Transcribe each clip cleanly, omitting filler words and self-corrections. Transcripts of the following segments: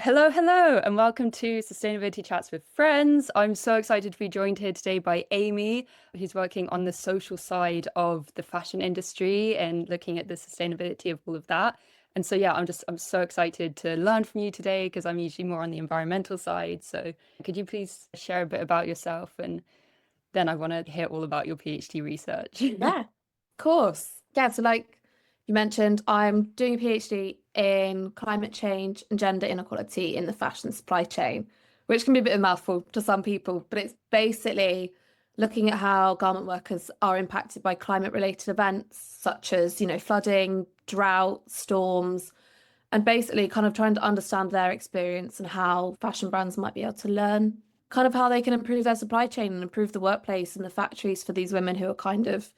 Hello, hello, and welcome to Sustainability Chats with Friends. I'm so excited to be joined here today by Amy, who's working on the social side of the fashion industry and looking at the sustainability of all of that. And so, yeah, I'm so excited to learn from you today because I'm usually more on the environmental side. So, could you please share a bit about yourself? And then I want to hear all about your PhD research. Yeah, of course. Yeah, so like you mentioned, I'm doing a PhD in climate change and gender inequality in the fashion supply chain, which can be a bit of a mouthful to some people, but it's basically looking at how garment workers are impacted by climate-related events such as, flooding, drought, storms, and basically kind of trying to understand their experience and how fashion brands might be able to learn kind of how they can improve their supply chain and improve the workplace and the factories for these women who are kind of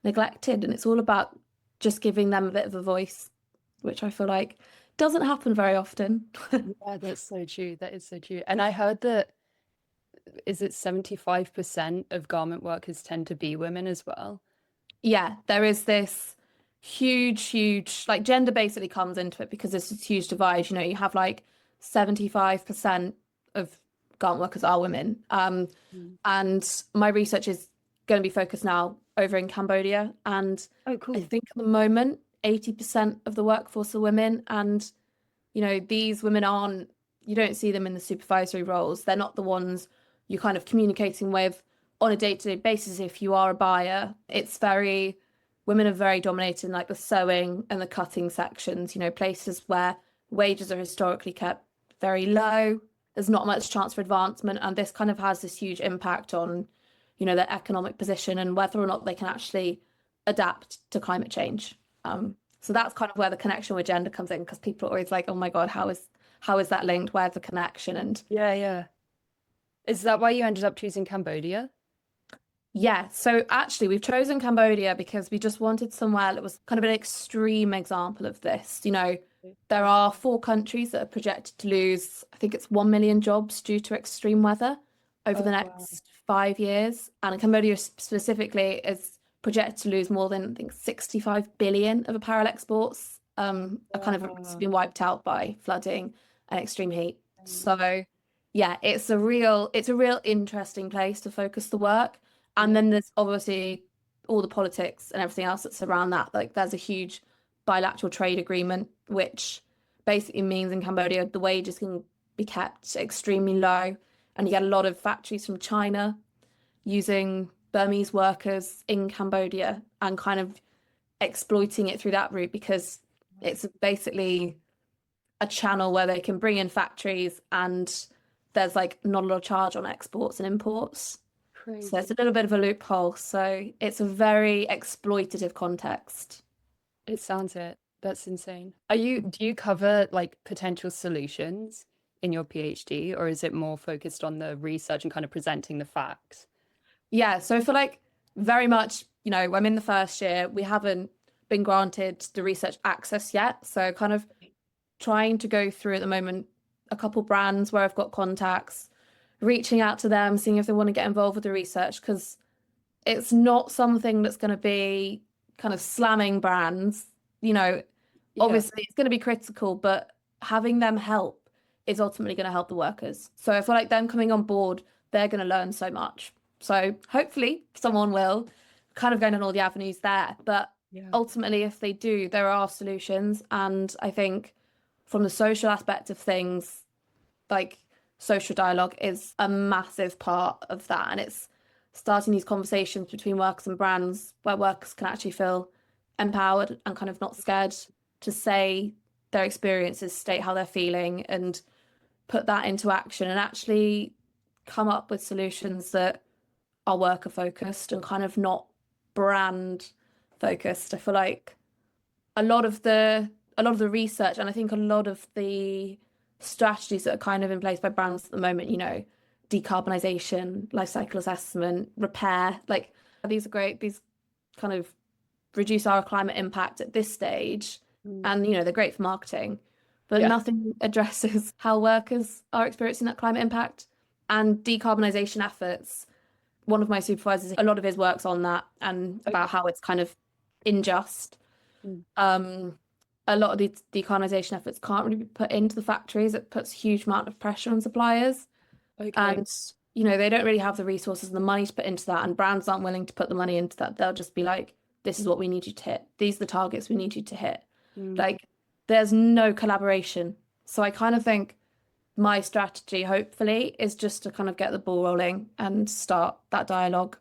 neglected. And it's all about just giving them a bit of a voice, which I feel like doesn't happen very often. Yeah, that's so true. That is so true. And I heard that is it 75% of garment workers tend to be women as well? Yeah, there is this huge, like gender basically comes into it because there's this huge divide. You have like 75% of garment workers are women. Mm. And my research is going to be focused now over in Cambodia. And Oh, I cool. think at the moment, 80% of the workforce are women. And, these women aren't, you don't see them in the supervisory roles. They're not the ones you're kind of communicating with on a day-to-day basis if you are a buyer. Women are very dominated in like the sewing and the cutting sections, places where wages are historically kept very low. There's not much chance for advancement, and this kind of has this huge impact on, their economic position and whether or not they can actually adapt to climate change. So that's kind of where the connection with gender comes in because people are always like, "Oh my God, how is that linked? Where's the connection?" And Yeah, yeah. Is that why you ended up choosing Cambodia? yeah, so actually, we've chosen Cambodia because we just wanted somewhere that was kind of an extreme example of this. There are four countries that are projected to lose, I think it's 1 million jobs due to extreme weather over the Oh, wow. next 5 years. And Cambodia specifically is projected to lose more than, I think, 65 billion of apparel exports, are kind of Wow. been wiped out by flooding and extreme heat. So yeah, it's a real interesting place to focus the work. And Yeah. then there's obviously all the politics and everything else that's around that. Like there's a huge bilateral trade agreement, which basically means in Cambodia the wages can be kept extremely low. And you get a lot of factories from China using Burmese workers in Cambodia and kind of exploiting it through that route because it's basically a channel where they can bring in factories and there's like not a lot of charge on exports and imports. So it's Crazy. a little bit of a loophole. So it's a very exploitative context. It sounds it. That's insane. Do you cover like potential solutions in your PhD, or is it more focused on the research and kind of presenting the facts? Yeah, so for like very much, I'm in the first year. We haven't been granted the research access yet. So kind of trying to go through at the moment a couple brands where I've got contacts, reaching out to them, seeing if they want to get involved with the research, because it's not something that's going to be kind of slamming brands. You know, Yeah. Obviously it's going to be critical, but having them help is ultimately going to help the workers. So I feel like them coming on board, they're going to learn so much. So hopefully someone will kind of going on all the avenues there. But Yeah. ultimately, if they do, there are solutions. And I think from the social aspect of things, like social dialogue is a massive part of that. And it's starting these conversations between workers and brands where workers can actually feel empowered and kind of not scared to say their experiences, state how they're feeling, and put that into action and actually come up with solutions that are worker focused and kind of not brand focused. I feel like a lot of the research and I think a lot of the strategies that are kind of in place by brands at the moment, decarbonization, life cycle assessment, repair, like these are great. These kind of reduce our climate impact at this stage. Mm. And, they're great for marketing, but Yeah. nothing addresses how workers are experiencing that climate impact and decarbonization efforts. One of my supervisors, a lot of his work's on that and Okay. about how it's kind of unjust. Mm. Um, a lot of these decarbonisation efforts can't really be put into the factories. It puts a huge amount of pressure on suppliers. Okay. And, they don't really have the resources and the money to put into that. And brands aren't willing to put the money into that. They'll just be like, this is what we need you to hit. These are the targets we need you to hit. Mm. Like, there's no collaboration. So I kind of think my strategy, hopefully, is just to kind of get the ball rolling and start that dialogue.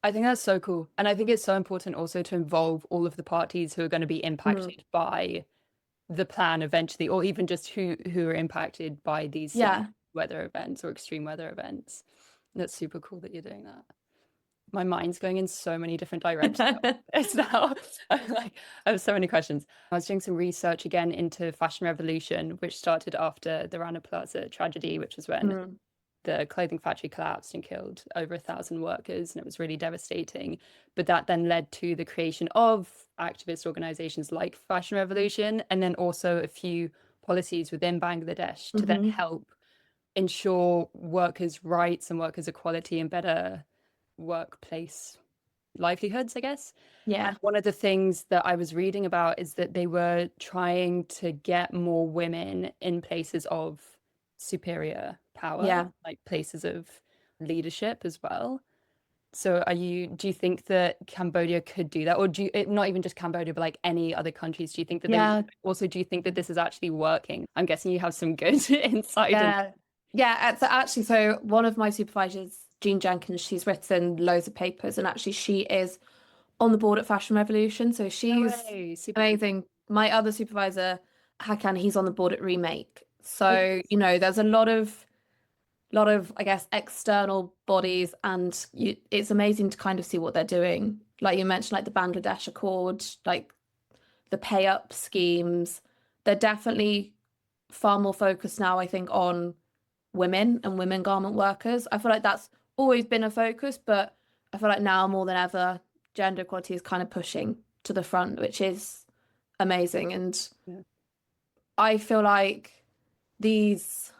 I think that's so cool. And I think it's so important also to involve all of the parties who are going to be Mm. impacted by the plan eventually, or even just who are impacted by these severe Yeah. weather events or extreme weather events. That's super cool that you're doing that. My mind's going in so many different directions. It's now I'm like I have so many questions. I was doing some research again into fashion revolution, which started after the Rana Plaza tragedy, which was when Mm. the clothing factory collapsed and killed over 1,000 workers, and it was really devastating. But that then led to the creation of activist organizations like Fashion Revolution, and then also a few policies within Bangladesh to then Hmm. help ensure workers' rights and workers' equality and better workplace livelihoods, I guess. And Yeah. one of the things that I was reading about is that they were trying to get more women in places of superior power, Yeah. like places of leadership as well. So do you think that Cambodia could do that? Or not even just Cambodia, but like any other countries, do you think that they would Yeah. also, do you think that this is actually working? I'm guessing you have some good insight in. Yeah. Yeah. So one of my supervisors, Jean Jenkins, she's written loads of papers, and actually she is on the board at Fashion Revolution. So No she's way, super cool. amazing. My other supervisor, Hakan, he's on the board at Remake. Okay. So, there's a lot of, I guess, external bodies, and it's amazing to kind of see what they're doing. Like you mentioned, like the Bangladesh Accord, like the pay up schemes. They're definitely far more focused now, I think, on women and women garment workers. I feel like that's always been a focus, but I feel like now more than ever, gender equality is kind of pushing to the front, which is amazing. And Yeah. I feel like these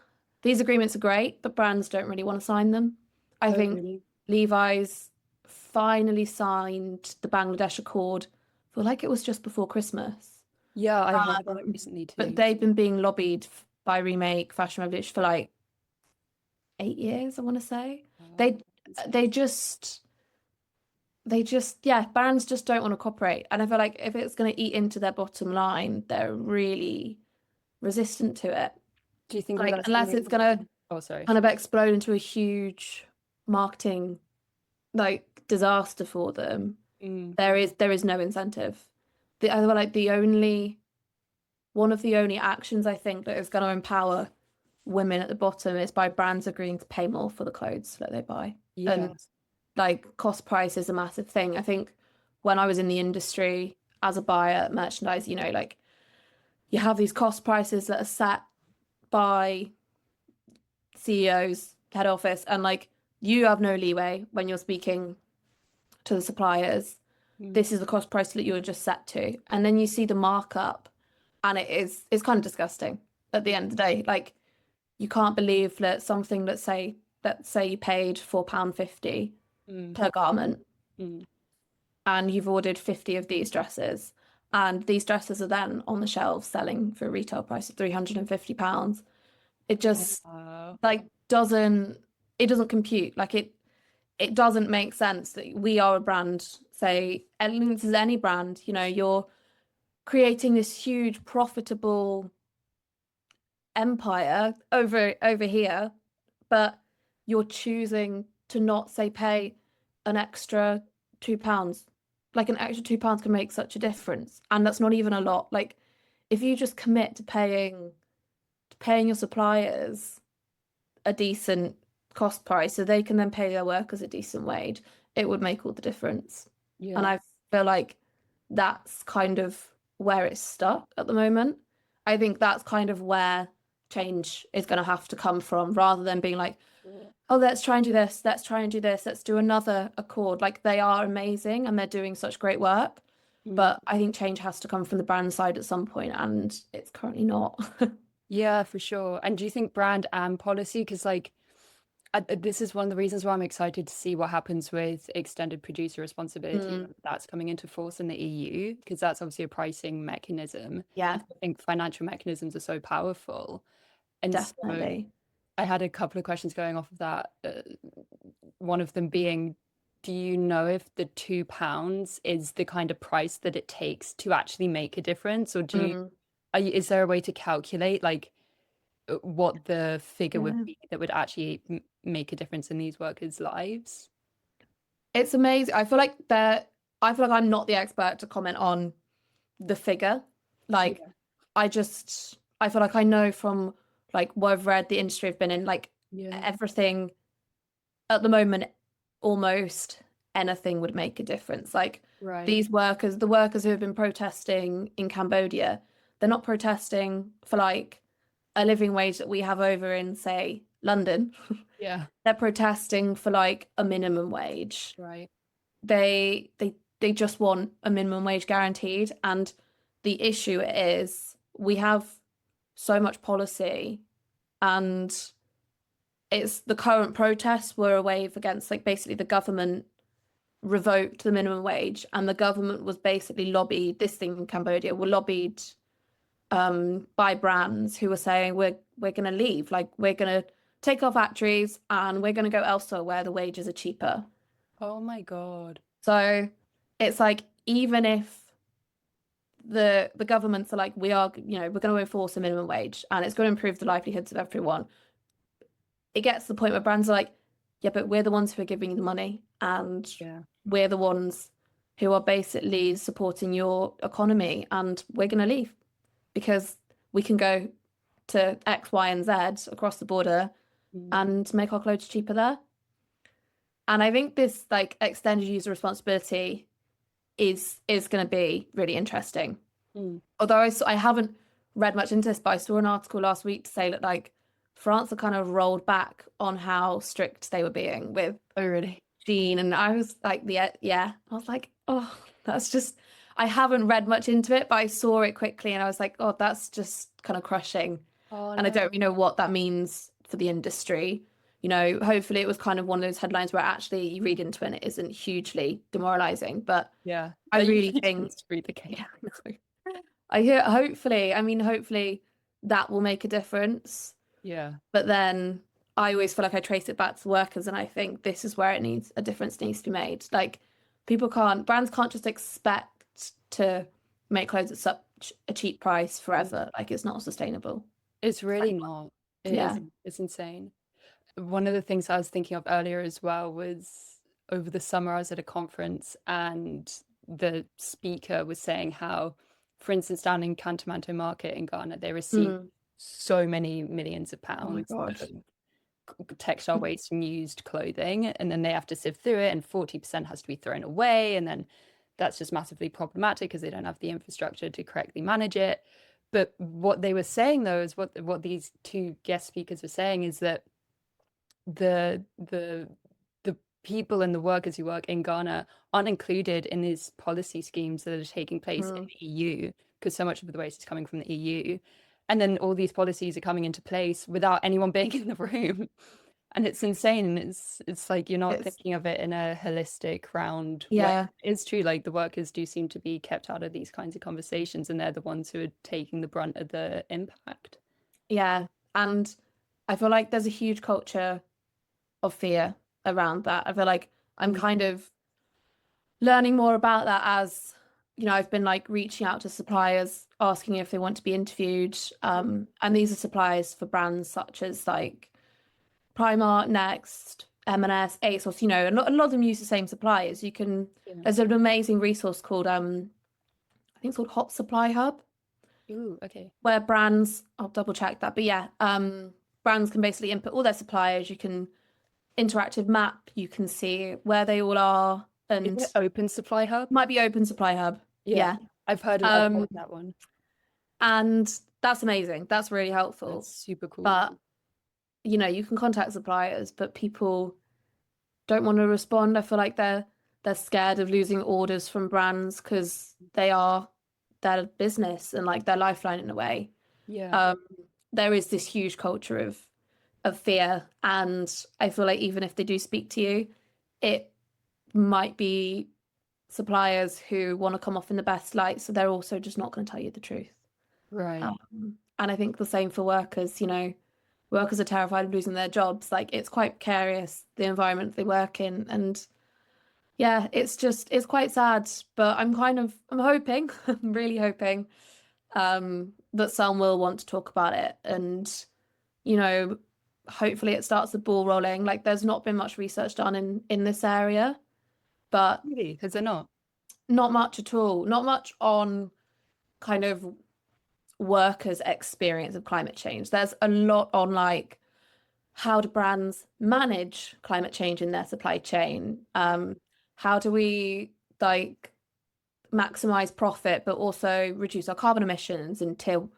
these agreements are great, but brands don't really want to sign them. I Oh, think really? Levi's finally signed the Bangladesh Accord. I feel like it was just before Christmas. Yeah, I heard about it Um, recently but too. they've been being lobbied by Remake Fashion Revolution for like 8 years, I want to say. Wow. They they just yeah, brands just don't want to cooperate. And I feel like if it's going to eat into their bottom line, they're really resistant to it. Do you think that Like that's unless it's something? going to Oh, sorry. kind of explode into a huge marketing like disaster for them, Mm, there is no incentive. I feel like the only one of the only actions I think that is going to empower women at the bottom is by brands agreeing to pay more for the clothes that they buy. yeah. And like cost price is a massive thing. I think when I was in the industry as a buyer at merchandise, like you have these cost prices that are set by CEOs, head office, and like you have no leeway when you're speaking to the suppliers. Mm, This is the cost price that you're just set to. And then you see the markup, and it's kind of disgusting at the end of the day. Like you can't believe that something, let's say you paid £4.50 mm, per garment, mm. and you've ordered 50 of these dresses. And these dresses are then on the shelves selling for a retail price of £350. It just Wow. like doesn't compute. Like it doesn't make sense that we are a brand, say, and this is any brand, you're creating this huge profitable empire over here, but you're choosing to not say pay an extra £2. Like an extra £2 can make such a difference. And that's not even a lot. Like if you just commit to paying your suppliers a decent cost price so they can then pay their workers a decent wage, it would make all the difference. And Yeah. I feel like that's kind of where it's stuck at the moment. I think that's kind of where change is going to have to come from rather than being like, Sure. oh, let's try and do this, let's try and do this, let's do another accord. Like they are amazing and they're doing such great work. Mm. But I think change has to come from the brand side at some point, and it's currently not. Yeah, for sure. And do you think brand and policy? Because like This is one of the reasons why I'm excited to see what happens with extended producer responsibility Mm, when that's coming into force in the EU, because that's obviously a pricing mechanism. yeah, And I think financial mechanisms are so powerful. And so definitely. I had a couple of questions going off of that. One of them being, do you know if the £2 is the kind of price that it takes to actually make a difference? Or Mm, is there a way to calculate like what the figure would yeah. be that would actually make a difference in these workers' lives? It's amazing. I feel like I'm not the expert to comment on the figure. Like Yeah. I feel like I know from like what I've read, the industry I've been in, like Yeah. everything at the moment, almost anything would make a difference. Like Right. these workers, the workers who have been protesting in Cambodia, they're not protesting for like a living wage that we have over in, say, London. Yeah. They're protesting for like a minimum wage. Right. They just want a minimum wage guaranteed. And the issue is we have so much policy, and it's the current protests were a wave against like basically the government revoked the minimum wage, and the government was basically lobbied, this thing in Cambodia were lobbied by brands who were saying we're gonna leave, like we're gonna take our factories and we're gonna go elsewhere where the wages are cheaper. Oh my God. So it's like even if the governments are like we are, we're going to enforce a minimum wage and it's going to improve the livelihoods of everyone, it gets to the point where brands are like, yeah, but we're the ones who are giving you the money and Yeah. we're the ones who are basically supporting your economy, and we're going to leave because we can go to X, Y, and Z across the border Mm. and make our clothes cheaper there. And I think this like extended user responsibility is going to be really interesting. Mm. Although I haven't read much into this, but I saw an article last week to say that like France had kind of rolled back on how strict they were being with Oh, really? Jean, and I was like, yeah, I was like, oh, that's just. I haven't read much into it, but I saw it quickly, and I was like, oh, that's just kind of crushing, Oh and I don't no. really know what that means for the industry. Hopefully it was kind of one of those headlines where actually you read into it and it isn't hugely demoralizing, but Yeah. I That really usually think, tends to be the case. yeah, I hear hopefully that will make a difference. Yeah. But then I always feel like I trace it back to workers, and I think this is where a difference needs to be made. Like brands can't just expect to make clothes at such a cheap price Mm. forever. Like it's not sustainable. It's really not. It Yeah. is. It's insane. One of the things I was thinking of earlier as well was over the summer, I was at a conference and the speaker was saying how, for instance, down in Cantonmanto Market in Ghana, they receive Mm. so many millions of Oh my pounds God. of textile waste from used clothing, and then they have to sift through it, and 40% has to be thrown away. And then that's just massively problematic because they don't have the infrastructure to correctly manage it. But what they were saying, though, is what these two guest speakers were saying is that the people and the workers who work in Ghana aren't included in these policy schemes that are taking place in Mm. the EU because so much of the waste is coming from the EU. And then all these policies are coming into place without anyone being in the room. And it's insane. It's like you're not It's thinking of it in a holistic, round way. yeah, It's true, like the workers do seem to be kept out of these kinds of conversations, and they're the ones who are taking the brunt of the impact. yeah. And I feel like there's a huge culture of fear around that. I feel like I'm Mm. kind of learning more about that as I've been like reaching out to suppliers asking if they want to be interviewed, and these are suppliers for brands such as like Primark, Next, M&S, ASOS, a lot of them use the same suppliers. Yeah. There's an amazing resource called I think it's called Hot Supply Hub, Ooh, okay. where brands, I'll double check that, but yeah, brands can basically input all their suppliers. You can interactive map, you can see where they all are, Is and it Open Supply Hub? might be Open Supply Hub. Yeah, Yeah. I've heard Um, of that one. and that's amazing. That's really That's helpful. super cool. But, you can contact suppliers, but people don't want to respond. I feel like they're scared of losing orders from brands because they are their business and like their lifeline in a way. Yeah. Um, there is this huge culture of of fear. And I feel like even if they do speak to you, it might be suppliers who want to come off in the best light, so they're also just not going to tell you the truth. Right. And I think the same for workers, workers are terrified of losing their jobs. Like it's quite precarious, the environment they work in. And yeah, it's quite sad, but I'm hoping, I'm really hoping, that some will want to talk about it. And, you know, hopefully it starts the ball rolling. Like there's not been much research done in this area, but Really? Is it not? not much at all. Not much on kind of workers' experience of climate change. There's a lot on like how do brands manage climate change in their supply chain? How do we like maximize profit but also reduce our carbon emissions until,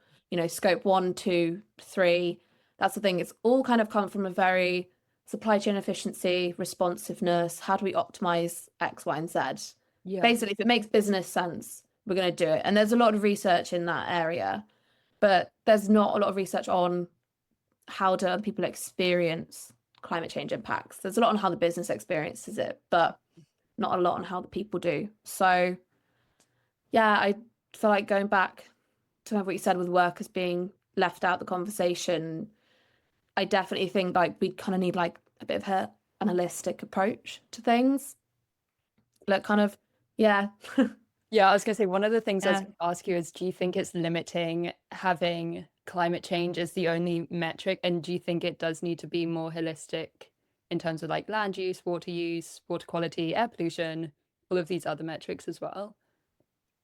scope 1, 2, 3? That's the thing. It's all kind of come from a very supply chain efficiency, responsiveness. How do we optimize X, Y, and Z? Yeah. Basically, if it makes business sense, we're going to do it. And there's a lot of research in that area, but there's not a lot of research on how do other people experience climate change impacts. There's a lot on how the business experiences it, but not a lot on how the people do. So yeah, I feel like going back to what you said with workers being left out the conversation, I definitely think like we kind of need like a bit of an holistic approach to things. Like kind of, yeah. Yeah, I was gonna say one of the things I was Yeah. gonna ask you is, do you think it's limiting having climate change as the only metric? And do you think it does need to be more holistic in terms of like land use, water quality, air pollution, all of these other metrics as well?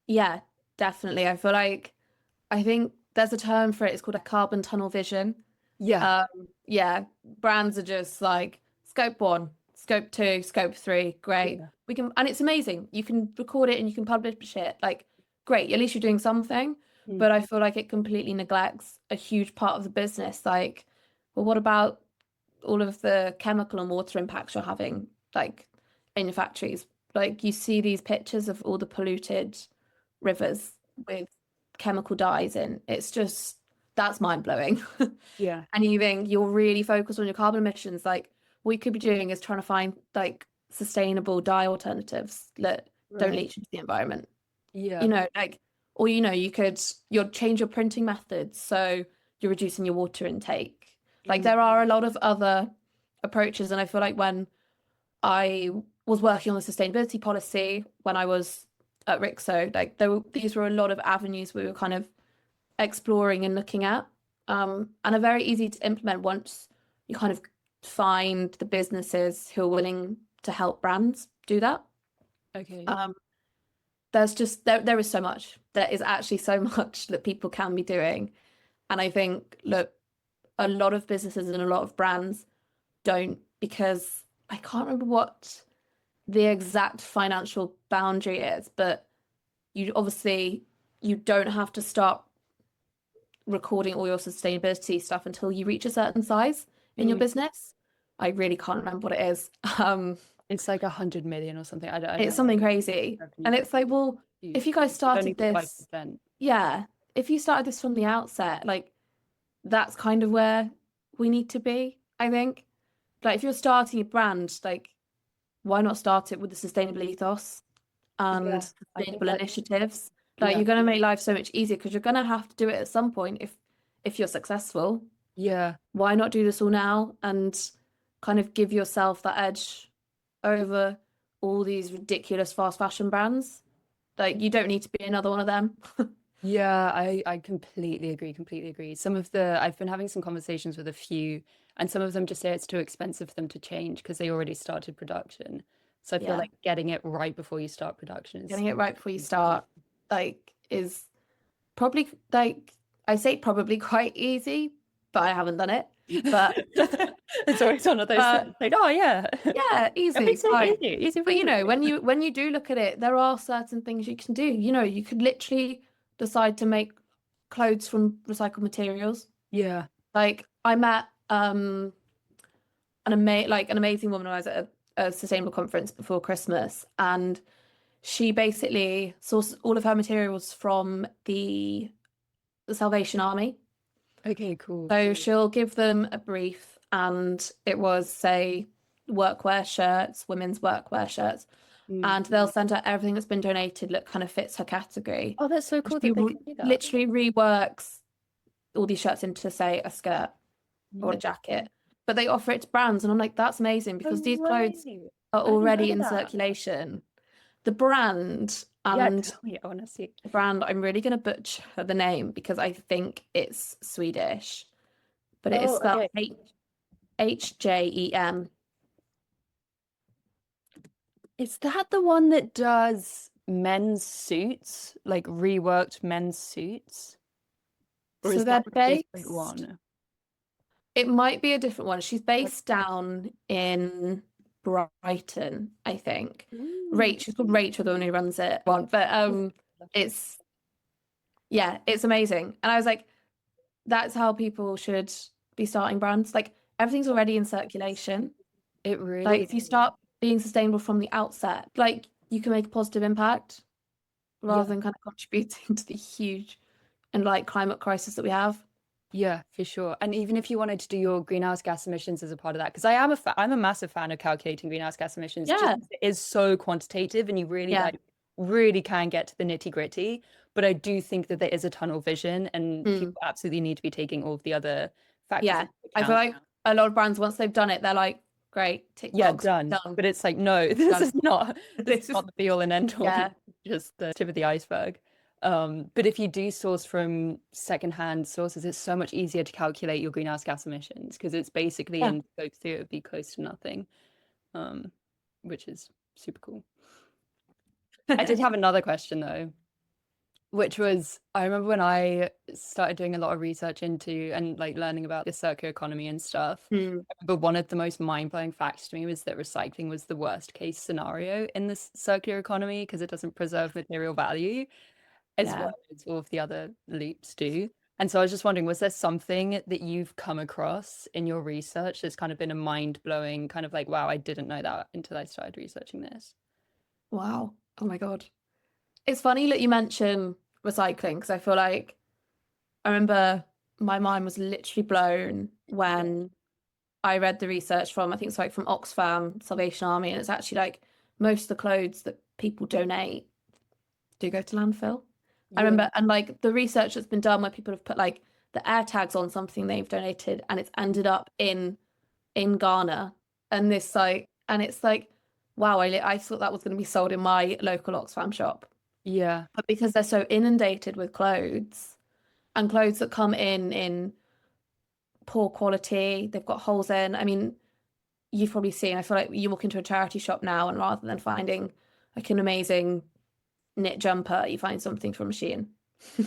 Yeah, definitely. I think there's a term for it. It's called a carbon tunnel vision. Yeah. Um, yeah, brands are just like scope 1, scope 2, scope 3, great. Yeah. We can, and it's amazing. You can record it and you can publish it. Like, great, at least you're doing something. Mm. But I feel like it completely neglects a huge part of the business. Like, well, what about all of the chemical and water impacts you're having, like in your factories? Like, you see these pictures of all the polluted rivers with chemical dyes in. It's just, that's mind blowing. Yeah. And you think you're really focused on your carbon emissions. Like what you could be doing is trying to find like sustainable dye alternatives that don't Right. leach into the environment. Yeah. Like, or you'll change your printing methods so you're reducing your water intake. Like Mm. there are a lot of other approaches, and I feel like when I was working on the sustainability policy when I was at Rixo, like these were a lot of avenues we were kind of exploring and looking at, and are very easy to implement once you kind of find the businesses who are willing to help brands do that. Okay. Um, there's just there is so much. There is actually so much that people can be doing. And I think, look, a lot of businesses and a lot of brands don't, because I can't remember what the exact financial boundary is, but you don't have to start recording all your sustainability stuff until you reach a certain size in your Mm. business. I really can't remember what it is. It's like 100 million or something. I It's don't know. something crazy. Revenue, And but it's like, well, huge. if you guys It's only started this, 5%. yeah, if you started this from the outset, like that's kind of where we need to be, I think. Like if you're starting a brand, like why not start it with the sustainable ethos and Yeah. I think sustainable that, initiatives? Like yeah. you're going to make life so much easier because you're going to have to do it at some point if you're successful. Yeah. Why not do this all now and kind of give yourself that edge over all these ridiculous fast fashion brands? Like you don't need to be another one of them. Yeah, I completely agree, completely agree. I've been having some conversations with a few, and some of them just say it's too expensive for them to change because they already started production. So I feel Yeah. like getting it right before you start production is Getting it right before you start, like, is probably like I say probably quite easy, but I haven't done it. But it's always one of those uh things. Like, oh yeah, yeah, easy, everything fine. easy, easy But peasy. when you do look at it, there are certain things you can do. You could literally decide to make clothes from recycled materials. Yeah. Like I met an amazing woman when I was at a sustainable conference before Christmas, and she basically sourced all of her materials from the Salvation Army. Okay, cool. So she'll give them a brief and it was, say, workwear shirts, women's workwear shirts, Mm. and they'll send her everything that's been donated that kind of fits her category. Oh, that's so And cool she that they can do that. literally reworks all these shirts into, say, a skirt or a Yeah. jacket. But they offer it to brands, and I'm like, that's amazing No because these clothes way. are I didn't already know in that. circulation. The brand Yeah, and tell me, honestly. the brand, I'm really going to butcher the name because I think it's Swedish, but it is Oh, spelled okay. Hjem. Is that the one that does men's suits, like reworked men's suits? Or So is that they're a different based, one? it might be a different one. She's Like, based down in Brighton, I think. ooh. Rach, she's called Rachel, the one who runs it. One, but it's yeah, it's amazing. And I was like, that's how people should be starting brands. Like everything's already in circulation. It Like really, if you start being sustainable from the outset, like you can make a positive impact rather yeah, than kind of contributing to the huge and like climate crisis that we have. yeah, for sure. And even if you wanted to do your greenhouse gas emissions as a part of that, because I'm a massive fan of calculating greenhouse gas emissions, just Yeah. because it is so quantitative and you really Yeah. like really can get to the nitty gritty. But I do think that there is a tunnel vision and Mm. people absolutely need to be taking all of the other factors Yeah. into I feel account. like a lot of brands, once they've done it, they're like, great, tick Yeah, box, done. done, But it's like, no, this done. is not this is This is, not the be all and end all, yeah. just the tip of the iceberg. But if you do source from secondhand sources, it's so much easier to calculate your greenhouse gas emissions because it's basically Yeah. in scope 3, it would be close to nothing, um, which is super cool. I did have another question though, which was I remember when I started doing a lot of research into and like learning about the circular economy and stuff. Mm. I remember one of the most mind-blowing facts to me was that recycling was the worst case scenario in this circular economy because it doesn't preserve material value as Yeah. well as all of the other loops do. And so I was just wondering, was there something that you've come across in your research that's kind of been a mind-blowing kind of like, wow, I didn't know that until I started researching this? Wow. Oh my God. It's funny that you mention recycling because I feel like I remember my mind was literally blown when I read the research from, I think it's like from Oxfam, Salvation Army, and it's actually like most of the clothes that people donate do go to landfill. I Yeah. remember, and like the research that's been done where people have put like the air tags on something they've donated and it's ended up in Ghana. And this like, and it's like, wow, I thought that was going to be sold in my local Oxfam shop. Yeah. But because they're so inundated with clothes and clothes that come in poor quality, they've got holes in. I mean, you've probably seen, I feel like you walk into a charity shop now and rather than finding like an amazing knit jumper, you find something from Shein.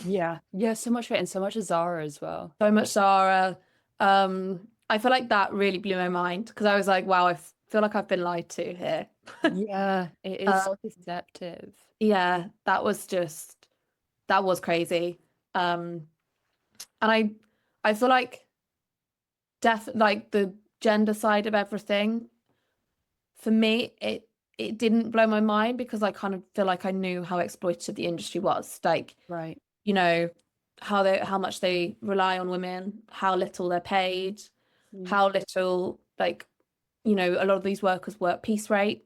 Yeah. Yeah, so much of it and so much of Zara as well. So much Zara. I feel like that really blew my mind because I was like, wow, feel like I've been lied to here. Yeah, it is Uh, deceptive. yeah, that was crazy. Um, and I feel like like the gender side of everything, for me, it didn't blow my mind because I kind of feel like I knew how exploitative the industry was. Like, Right. you know, how much they rely on women, how little they're paid, Mm, how little like, a lot of these workers work piece rate.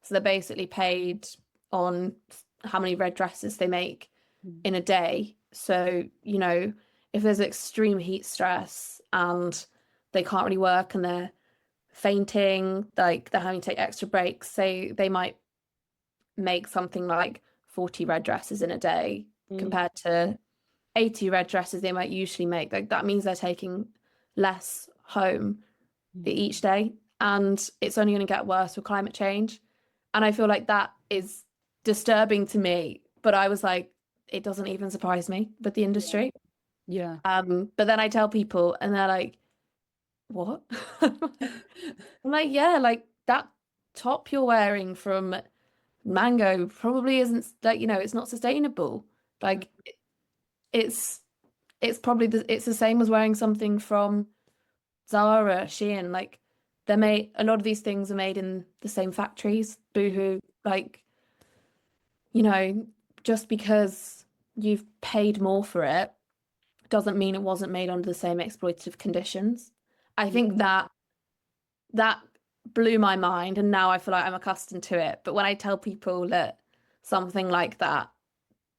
So they're basically paid on how many red dresses they make mm, in a day. So, if there's extreme heat stress and they can't really work and they're fainting, like they're having to take extra breaks, say they might make something like 40 red dresses in a day mm, compared to 80 red dresses they might usually make. Like that means they're taking less home mm. each day. And it's only going to get worse with climate change. And I feel like that is disturbing to me. But I was like, it doesn't even surprise me with the Yeah. industry. Yeah. But then I tell people and they're like, what? I'm like, yeah, like that top you're wearing from Mango probably isn't like, it's not sustainable. Mm, Like it's probably it's the same as wearing something from Zara, Shein, like they're made a lot of these things are made in the same factories. Boohoo, like, you know, just because you've paid more for it doesn't mean it wasn't made under the same exploitative conditions. I yeah. think that that blew my mind, and now I feel like I'm accustomed to it. But when I tell people that something like that,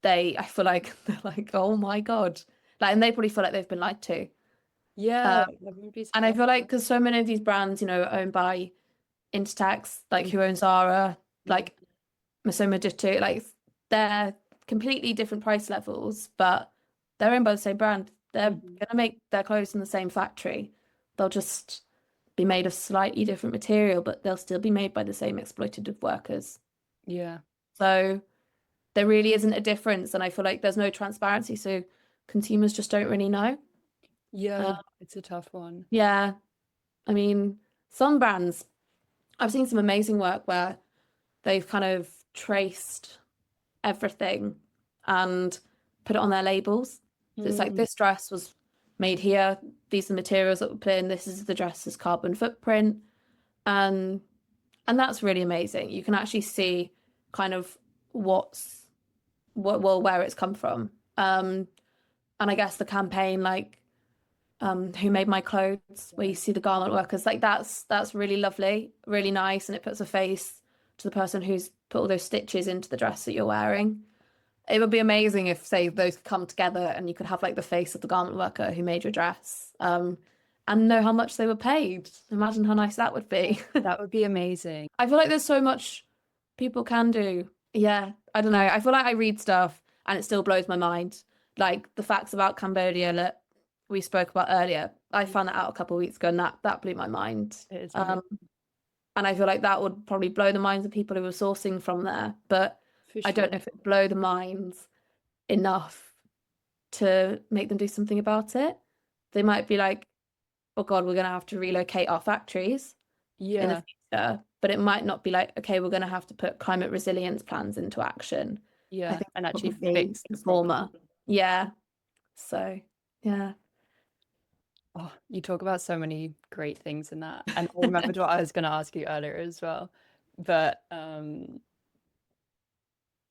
I feel like they're like, oh my God. Like, and they probably feel like they've been lied to. Yeah, Um, I wouldn't be and I surprised. feel like because so many of these brands, are owned by Intertax, like Mhm, who owns Zara, mhm, like Masoma Dutti, like they're completely different price levels, but they're owned by the same brand. They're mhm. gonna make their clothes in the same factory. They'll just be made of slightly different material, but they'll still be made by the same exploitative workers. Yeah. So there really isn't a difference, and I feel like there's no transparency, so consumers just don't really know. Uh, Yeah, it's a tough one. yeah, I mean, some brands, I've seen some amazing work where they've kind of traced everything and put it on their labels. So it's like Mm, this dress was made here, these are the materials that were put in, this is the dress's carbon footprint. And and that's really amazing. You can actually see kind of where it's come from. And I guess the campaign like Who Made My Clothes, where you yeah. see the garment workers, like that's really lovely, really nice, and it puts a face to the person who's put all those stitches into the dress that you're wearing. It would be amazing if, say, those could come together and you could have like the face of the garment worker who made your dress, and know how much they were paid. Imagine how nice that would be. That would be amazing. I feel like there's so much people can do. Yeah, I don't know. I feel like I read stuff and it still blows my mind. Like the facts about Cambodia that we spoke about earlier. I found that out a couple of weeks ago and that blew my mind. It is amazing, Um, and I feel like that would probably blow the minds of people who were sourcing from there. But for I sure. don't know if it blow the minds enough to make them do something about it. They might be like, oh God, we're going to have to relocate our factories in the Yeah, future, but it might not be like, okay, we're going to have to put climate resilience plans into action. I yeah, think and actually probably fix the the problem. former. Yeah. So, yeah. Oh, you talk about so many great things in that. And I remembered what I was going to ask you earlier as well. But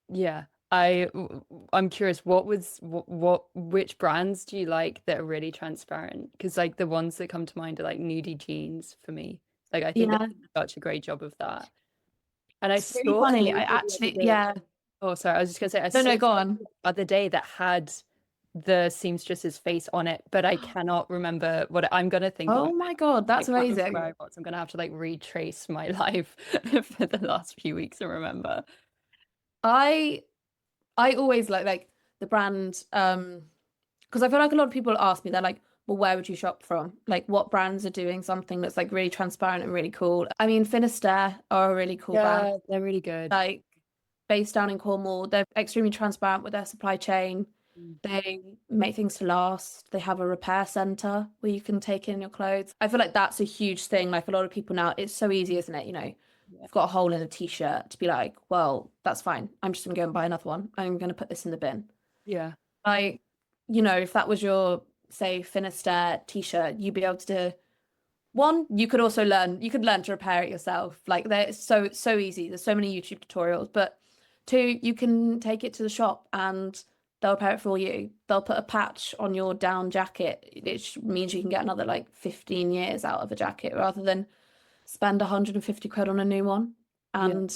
yeah, I'm curious, which brands do you like that are really transparent? Because like the ones that come to mind are like Nudie Jeans for me. Like I think they Yeah. do such a great job of that. And I It's really saw a funny. I label the other actually, day. yeah. Oh, sorry, I was just gonna say I No, saw no, go a on. label the other day that had the seamstress's face on it, but I cannot remember I'm gonna think of Oh it. my God, I that's can't remember amazing. where I was. I'm gonna have to like retrace my life for the last few weeks and remember. I I always like the brand because I feel like a lot of people ask me, they're like, well, where would you shop from? Like what brands are doing something that's like really transparent and really cool? I mean, Finisterre are a really cool brand. Yeah, they're really good. Like based down in Cornwall, they're extremely transparent with their supply chain. Mm, They make things to last. They have a repair center where you can take in your clothes. I feel like that's a huge thing. Like a lot of people now, it's so easy, isn't it? yeah, You've got a hole in a t-shirt to be like, well, that's fine. I'm just gonna go and buy another one. I'm gonna put this in the bin. yeah, Like, if that was your, say, Finisterre t-shirt, you'd be able to one, you could learn to repair it yourself. Like they're so easy. There's so many YouTube tutorials. But two, you can take it to the shop and they'll repair it for you. They'll put a patch on your down jacket, which means you can get another like 15 years out of a jacket rather than spend 150 quid on a new one. yeah, And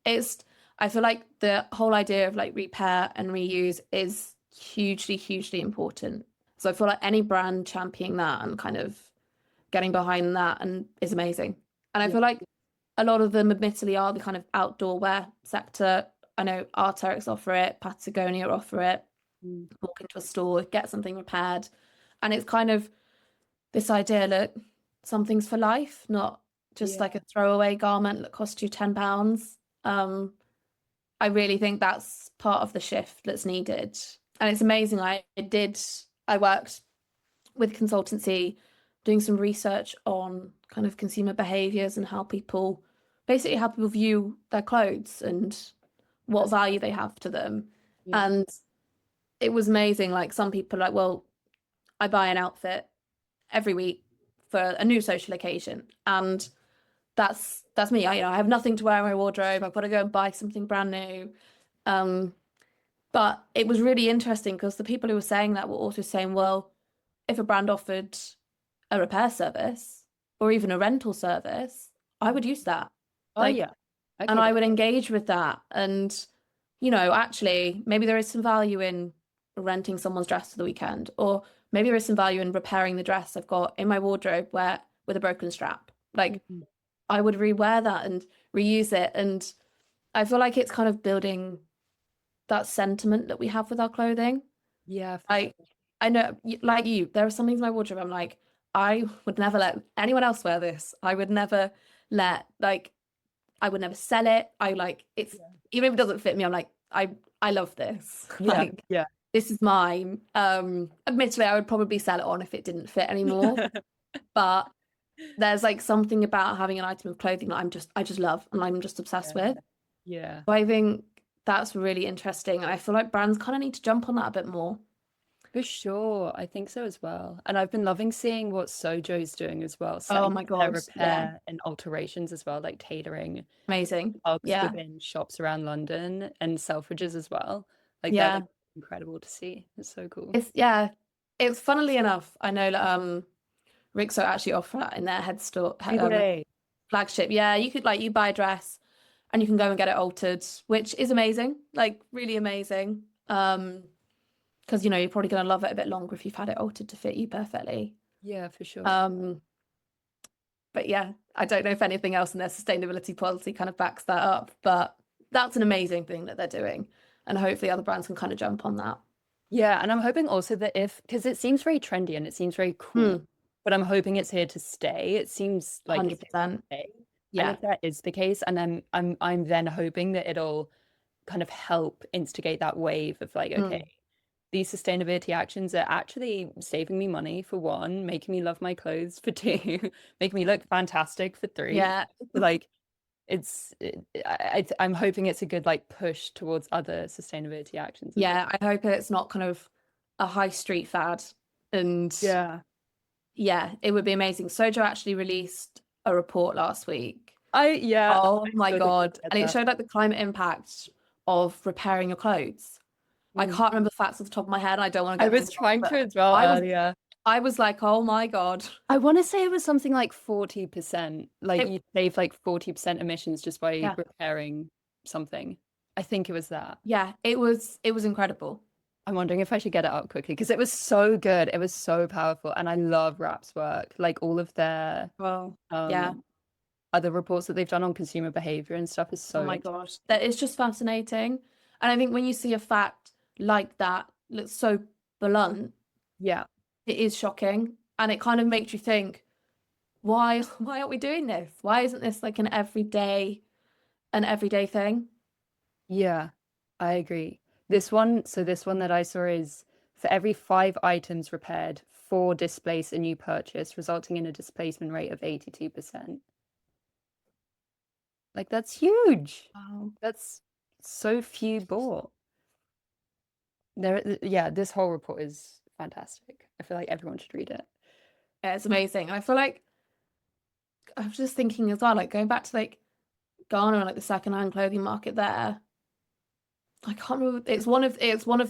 it's I feel like the whole idea of like repair and reuse is hugely, hugely important. So I feel like any brand championing that and kind of getting behind that and is amazing. And I yeah. feel like a lot of them admittedly are the kind of outdoor wear sector. I know Arc'teryx offer it, Patagonia offer it. Mm, Walk into a store, get something repaired. And it's kind of this idea that something's for life, not just like yeah, a throwaway garment that costs you £10. Um, I really think that's part of the shift that's needed. And it's amazing. I worked with consultancy doing some research on kind of consumer behaviors and basically how people view their clothes and what that's value they have to them. yeah, And it was amazing. Like some people are like, well, I buy an outfit every week for a new social occasion. And that's me. I have nothing to wear in my wardrobe. I've got to go and buy something brand new. Um, but it was really interesting because the people who were saying that were also saying, well, if a brand offered a repair service, or even a rental service, I would use that. Oh Like, yeah. and Okay. I would engage with that. And, actually, maybe there is some value in renting someone's dress for the weekend, or maybe there is some value in repairing the dress I've got in my wardrobe where with a broken strap. Like, Mhm. I would rewear that and reuse it. And I feel like it's kind of building that sentiment that we have with our clothing. Yeah, for sure. Like, I know, like you, there are some things in my wardrobe I'm like, I would never let anyone else wear this. I would never let, like, I would never sell it. I like it's Yeah. even if it doesn't fit me, I'm like, I love this. Yeah. Like, Yeah. this is mine. Admittedly, I would probably sell it on if it didn't fit anymore. But there's like something about having an item of clothing that I just love and I'm just obsessed Yeah. with. Yeah. So I think that's really interesting. And I feel like brands kind of need to jump on that a bit more. For sure. I think so as well. And I've been loving seeing what Sojo's doing as well, Oh setting my up their God. Yeah. repair and alterations as well, like tailoring Amazing. hugs Yeah. within shops around London and Selfridges as well. Like that Yeah. looks incredible to see. It's so cool. Yeah. It's funnily enough, I know that Rixo actually offer that in their head store Do they? flagship. Yeah, you could like you buy a dress and you can go and get it altered, which is amazing, like really amazing. Because you're probably gonna love it a bit longer if you've had it altered to fit you perfectly. Yeah, for sure. Um, but yeah, I don't know if anything else in their sustainability policy kind of backs that up, but that's an amazing thing that they're doing, and hopefully other brands can kind of jump on that. Yeah, and I'm hoping also that if, because it seems very trendy and it seems very cool, Hmm, but I'm hoping it's here to stay. It seems like it's here to 100%. stay. And Yeah. if that is the case, and then I'm then hoping that it'll kind of help instigate that wave of like, okay, Hmm. these sustainability actions are actually saving me money for one, making me love my clothes for two, making me look fantastic for three. Yeah. Like I'm hoping it's a good like push towards other sustainability actions as well. Yeah, I hope it's not kind of a high street fad. And Yeah. yeah, it would be amazing. Sojo actually released a report last week. I Oh my so did God. get And it that. showed like the climate impact of repairing your clothes. I Mm. can't remember the facts off the top of my head. I don't want to I get them was wrong, trying but to as well I was earlier. I was like, oh my God. I want to say it was something like 40%. Like It, you save like 40% emissions just by yeah, repairing something. I think it was that. yeah, it was incredible. I'm wondering if I should get it up quickly because it was so good. It was so powerful. And I love Rap's work. Like all of their Well, yeah. um other reports that they've done on consumer behavior and stuff is Oh so my interesting. gosh. That is just fascinating. And I think when you see a fact like that, that's so blunt, Yeah. it is shocking. And it kind of makes you think, why aren't we doing this? Why isn't this like an everyday thing? Yeah, I agree. This one that I saw is for every 5 items repaired, 4 displace a new purchase, resulting in a displacement rate of 82%. Like that's huge. Wow. That's so few bought. Yeah, this whole report is fantastic. I feel like everyone should read it. Yeah, it's amazing. And I feel like I was just thinking as well, like going back to like Ghana and like the secondhand clothing market there. I can't remember. It's one of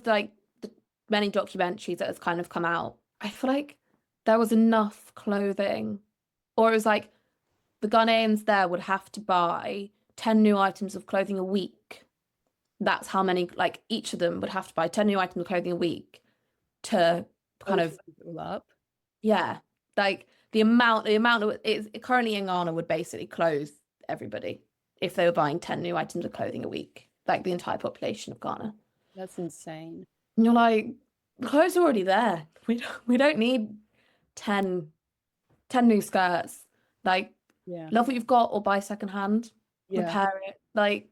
like the many documentaries that has kind of come out. I feel like there was enough clothing, or it was like the Ghanaians there would have to buy 10 new items of clothing a week. That's how many, like each of them would have to buy 10 new items of clothing a week to Oh, kind to of, sum it all up. yeah, like the amount of it currently in Ghana would basically close everybody if they were buying 10 new items of clothing a week, like the entire population of Ghana. That's insane. And you're like, the clothes are already there. We don't need 10, 10 new skirts. Like, Yeah. love what you've got or buy secondhand, Yeah. repair it. Like,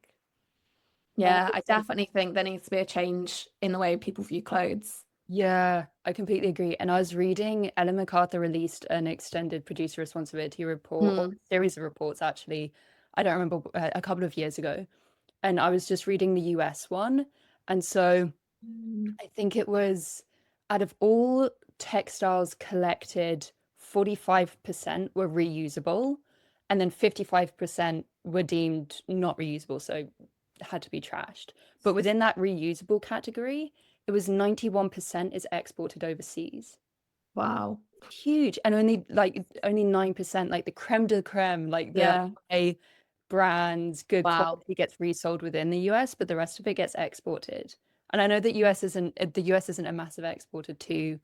And yeah, I also, definitely think there needs to be a change in the way people view clothes. yeah, I completely agree. And I was reading Ellen MacArthur released an extended producer responsibility report or Hmm. a series of reports actually. I don't remember a couple of years ago. And I was just reading the US one. And so Mm. I think it was out of all textiles collected, 45% were reusable, and then 55% were deemed not reusable, so had to be trashed. But within that reusable category, it was 91% is exported overseas. Wow. Huge. And only 9%, like the creme de la creme, like the Yeah. high brands, good Wow. quality gets resold within the US, but the rest of it gets exported. And I know that the US isn't a massive exporter to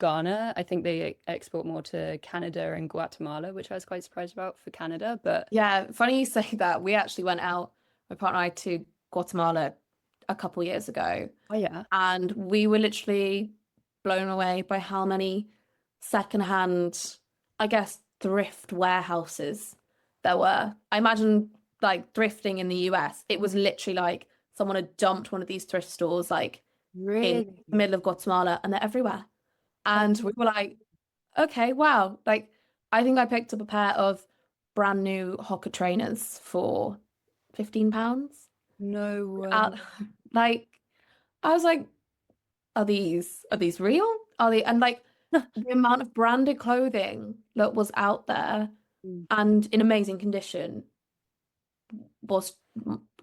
Ghana. I think they export more to Canada and Guatemala, which I was quite surprised about for Canada. But Yeah, funny you say that. We actually went out, my partner and I, to Guatemala a couple years ago, oh yeah, and we were literally blown away by how many secondhand, I guess, thrift warehouses there were. I imagine like thrifting in the US, it was literally like someone had dumped one of these thrift stores like in really? the middle of Guatemala, and they're everywhere. Oh, And we were like, okay, wow. Like, I think I picked up a pair of brand new Hoka trainers for £15 no way. out. Like, I was like, are these real? Are they? And like the amount of branded clothing that was out there and in amazing condition was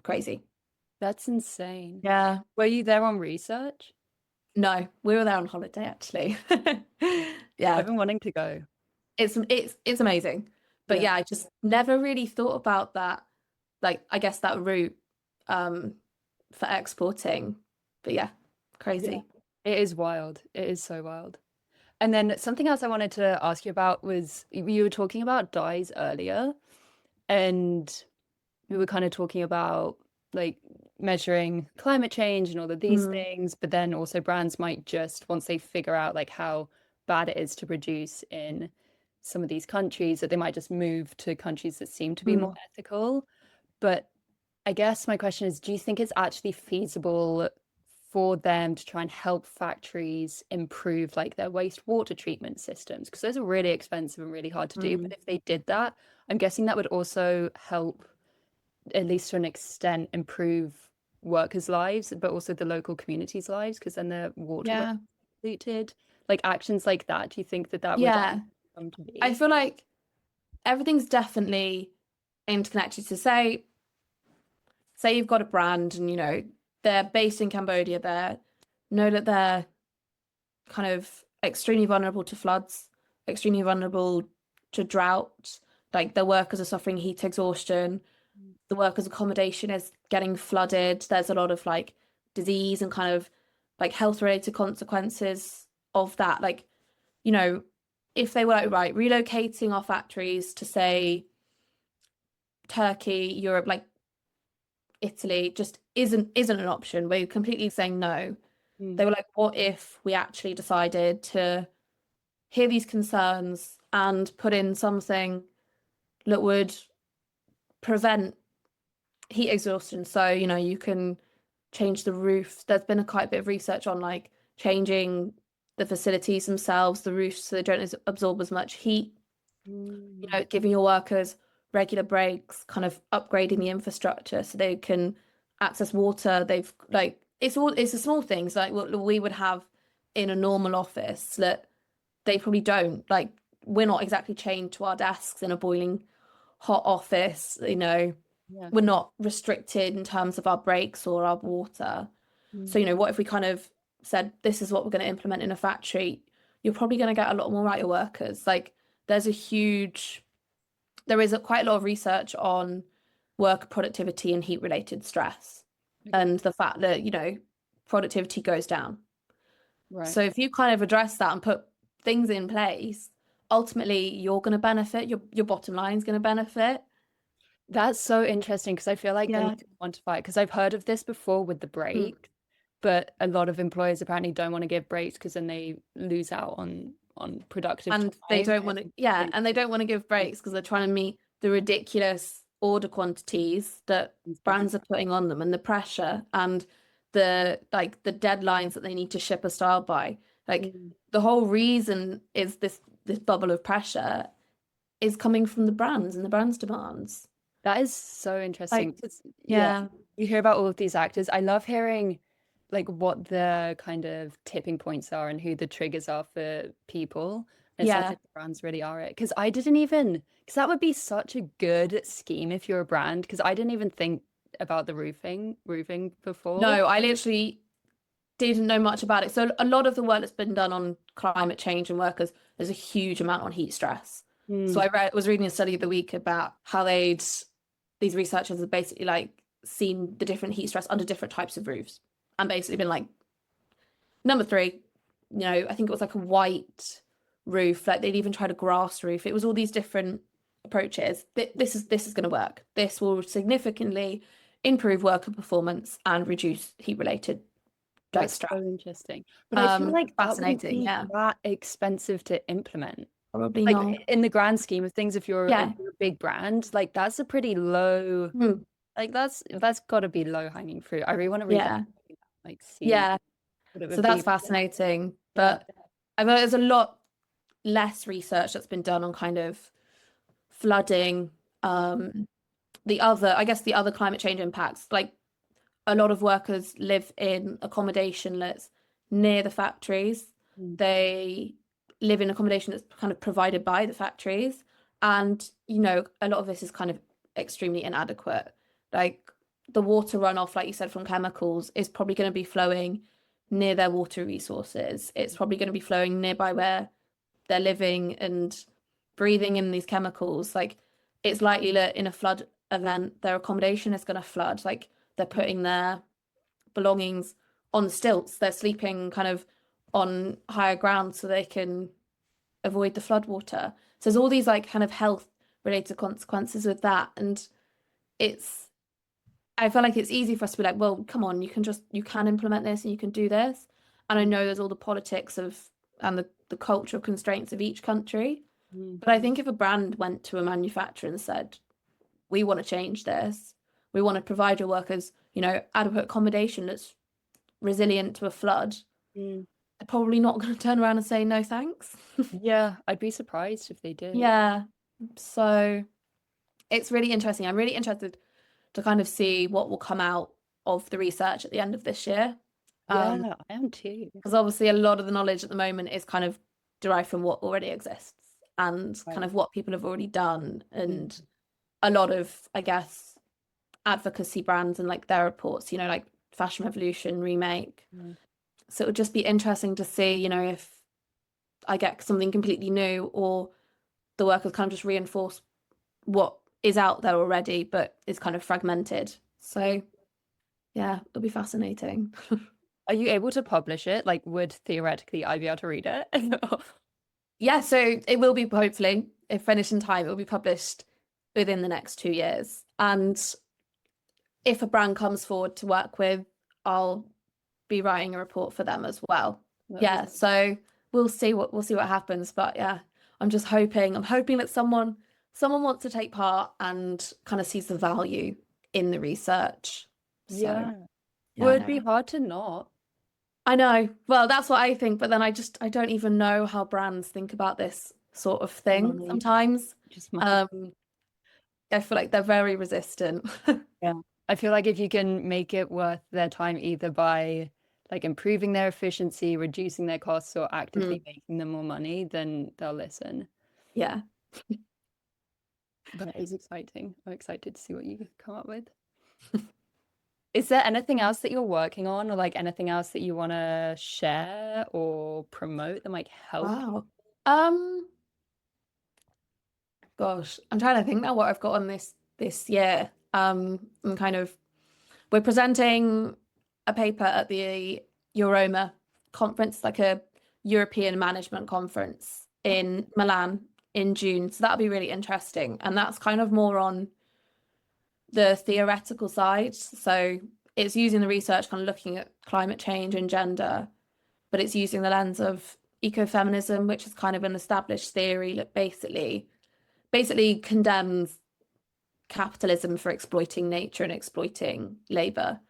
crazy. That's insane. Yeah. Were you there on research? No, we were there on holiday actually. Yeah. I've been wanting to go. It's amazing. But Yeah. yeah, I just never really thought about that, like I guess that route um for exporting. But yeah, Yeah. crazy. It is wild. It is so wild. And then something else I wanted to ask you about was you were talking about dyes earlier, and we were kind of talking about like measuring climate change and all of these Mm, things, but then also brands might just, once they figure out like how bad it is to produce in some of these countries, that they might just move to countries that seem to be more mm, ethical. But I guess my question is, do you think it's actually feasible for them to try and help factories improve like their wastewater treatment systems? Because those are really expensive and really hard to do. But mm. if they did that, I'm guessing that would also help, at least to an extent, improve workers' lives, but also the local communities' lives, because then their water won't Yeah. be polluted. Like actions like that, do you think that that would Yeah. come to I be? feel like everything's definitely interconnected. So say you've got a brand and they're based in Cambodia, they know that they're kind of extremely vulnerable to floods, extremely vulnerable to drought. Like their workers are suffering heat exhaustion. The workers' accommodation is getting flooded. There's a lot of like disease and kind of like health related consequences of that. Like, you know, if they were like, right, relocating our factories to say Turkey, Europe, like Italy just isn't an option. We're completely saying no. They Mm. were like, what if we actually decided to hear these concerns and put in something that would prevent heat exhaustion? So, you can change the roof. There's been quite a bit of research on like changing the facilities themselves, the roofs, so they don't absorb as much heat, Mm. giving your workers regular breaks, kind of upgrading the infrastructure so they can access water. They've like it's the small things like what we would have in a normal office that they probably don't. Like we're not exactly chained to our desks in a boiling hot office, Yeah. we're not restricted in terms of our breaks or our water. So, Mm. what if we kind of said, this is what we're going to implement in a factory? You're probably going to get a lot more out of your workers. Like, there's a huge, there is quite a lot of research on worker productivity and heat related stress Okay. and the fact that, productivity goes down. Right. So, if you kind of address that and put things in place, ultimately you're going to benefit, your bottom line is going to benefit. That's so interesting because I feel like they Yeah. need to quantify it, because I've heard of this before with the Mm. break, but a lot of employers apparently don't want to give breaks because then they lose out on productive And they time. don't want to, yeah, and they don't want to give breaks because they're trying to meet the ridiculous order quantities that brands are putting on them and the pressure and the deadlines that they need to ship a style by. Like Mm. the whole reason is this bubble of pressure is coming from the brands and the brands' demands. That is so Like, interesting. 'Cause, yeah, yeah, you hear about all of these actors. I love hearing like what the kind of tipping points are and who the triggers are for people. And it sounds yeah. like the brands really are it. Because I didn't even, because that would be such a good scheme if you're a brand. Because I didn't even think about the roofing before. No, I literally didn't know much about it. So a lot of the work that's been done on climate change and workers, there's a huge amount on heat stress. So Mm. I was reading a study of the week about how these researchers have basically like seen the different heat stress under different types of roofs and basically been like, number three, I think it was like a white roof, like they'd even tried a grass roof. It was all these different approaches. This is going to work. This will significantly improve worker performance and reduce heat related like That's stress. so interesting. But I feel like that wouldn't Fascinating. be Yeah. that expensive to implement. Probably Like not. in the grand scheme of things, if Yeah. you're a big brand, like that's a pretty low, Hmm. like that's got to be low hanging fruit. I really want to read that, Yeah. like see Yeah. what it So would that's be. fascinating. Yeah. But I know there's a lot less research that's been done on kind of flooding, I guess the other climate change impacts. Like a lot of workers live in accommodation that's near the factories. Mm. They live in accommodation that's kind of provided by the factories. And, a lot of this is kind of extremely inadequate. Like the water runoff, like you said, from chemicals is probably going to be flowing near their water resources. It's probably going to be flowing nearby where they're living and breathing in these chemicals. Like it's likely that in a flood event, their accommodation is going to flood. Like they're putting their belongings on stilts. They're sleeping kind of on higher ground so they can avoid the flood water. So there's all these like kind of health related consequences with that. And it's, I feel like it's easy for us to be like, well, come on, you can implement this and you can do this. And I know there's all the politics of and the cultural constraints of each country. Mm. But I think if a brand went to a manufacturer and said, we want to change this, we want to provide your workers, adequate accommodation that's resilient to a flood, Mm. they're probably not going to turn around and say no thanks. Yeah, I'd be surprised if they did. Yeah. So it's really interesting. I'm really interested to kind of see what will come out of the research at the end of this year. Yeah, I am too. Because obviously a lot of the knowledge at the moment is kind of derived from what already exists and kind Right. of what people have already done Mm. and a lot of, I guess, advocacy brands and like their reports, like Fashion Revolution, Remake. Mm. So it would just be interesting to see, if I get something completely new or the workers kind of just reinforce what is out there already, but is kind of fragmented. So yeah, it'll be fascinating. Are you able to publish it? Like, would theoretically I be able to read it? Yeah, so it will be hopefully, if finished in time, it will be published within the next 2 years. And if a brand comes forward to work with, I'll be writing a report for them as well. That'd be Yeah, so we'll see what happens. But yeah, I'm hoping that someone wants to take part and kind of sees the value in the research. So Yeah. yeah, Would be hard to not. I know. Well, that's what I think, but then I don't even know how brands think about this sort of thing Money. sometimes. Just money. Um, I feel like they're very resistant. Yeah. I feel like if you can make it worth their time either by like improving their efficiency, reducing their costs, or actively Mm, making them more money, then they'll listen. yeah. But it is exciting. I'm excited to see what you come up with. Is there anything else that you're working on, or like anything else that you want to share or promote that might help? Wow. Um, Gosh, I'm trying to think now what I've got on this year. And kind of we're presenting a paper at the Euroma conference, like a European management conference in Milan in June. So that'll be really interesting. And that's kind of more on the theoretical side. So it's using the research, kind of looking at climate change and gender, but it's using the lens of ecofeminism, which is kind of an established theory that basically condemns capitalism for exploiting nature and exploiting labor,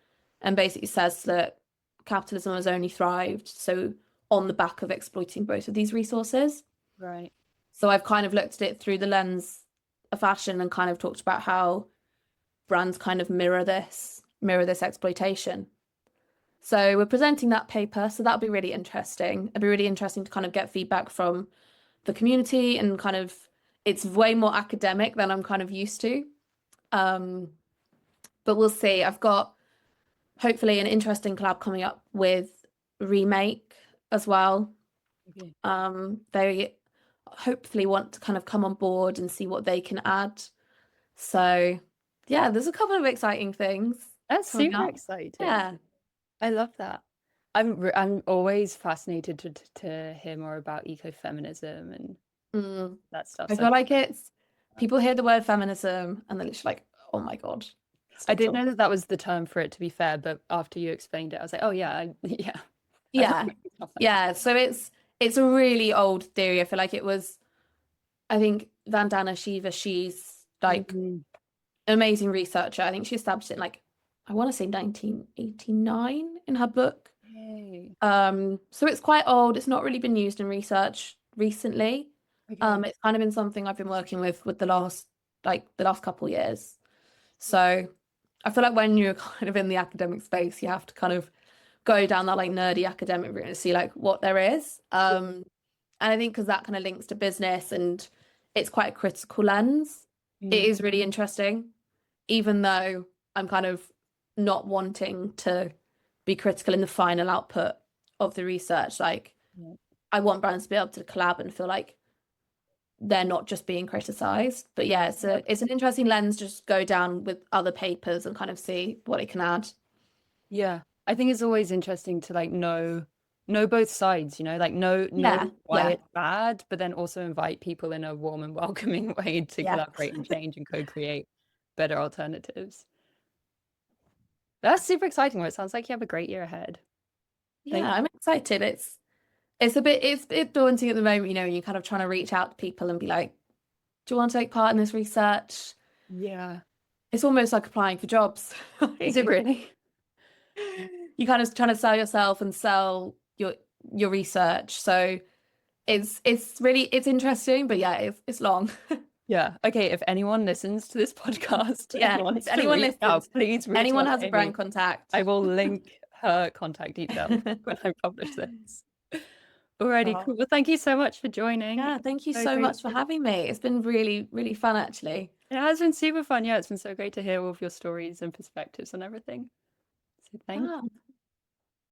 and basically says that capitalism has only thrived so on the back of exploiting both of these resources. Right. So I've kind of looked at it through the lens of fashion and kind of talked about how brands kind of mirror this exploitation. So we're presenting that paper, so that'll be really interesting. It'll be really interesting to kind of get feedback from the community and kind of it's way more academic than I'm kind of used to. But we'll see. I've got hopefully an interesting collab coming up with remake as well. Okay. They hopefully want to kind of come on board and see what they can add. So yeah, there's a couple of exciting things That's coming super up. exciting. Yeah. I love that. I'm always fascinated to hear more about ecofeminism and Mm. that stuff. I So feel like it's people hear the word feminism and then it's like, oh my God, I stop didn't talking. know that that was the term for it, to be fair, but after you explained it, I was like, oh yeah, yeah, I've Yeah. heard stuff like that. Yeah. So it's a really old theory. I feel like it was, I think Vandana Shiva, she's like Mhm. an amazing researcher. I think she established it in like, I want to say 1989 in her book. Yay. So it's quite old. It's not really been used in research recently. Okay. It's kind of been something I've been working with the last couple years. So I feel like when you're kind of in the academic space, you have to kind of go down that like nerdy academic route and see like what there is. And I think because that kind of links to business and it's quite a critical lens, it Mm, is really interesting, even though I'm kind of not wanting to be critical in the final output of the research. Like yeah. I want brands to be able to collab and feel like they're not just being criticized. But yeah, it's an interesting lens, just go down with other papers and kind of see what it can add. Yeah. I think it's always interesting to like know both sides, like know Yeah, why yeah, it's bad, but then also invite people in a warm and welcoming way to yeah. collaborate and change and co-create better alternatives. That's super exciting. Well, it sounds like you have a great year ahead. Yeah, Thank I'm excited. It's a bit daunting at the moment, you're kind of trying to reach out to people and be like, do you want to take part in this research? Yeah. It's almost like applying for jobs. Is it really? You kind of trying to sell yourself and sell your research. So it's interesting, but yeah, it's long. Yeah. Okay. If anyone listens to this podcast and Yeah, if wants to anyone reach out, listens, please reach anyone out has to a brand Amy. contact. I will link her contact details when I publish this. Alrighty, Oh, cool. Well, thank you so much for joining. yeah, thank you So so great. much for having me. It's been really, really fun actually. It has been super fun. Yeah, it's been so great to hear all of your stories and perspectives and everything. So thank Ah, you.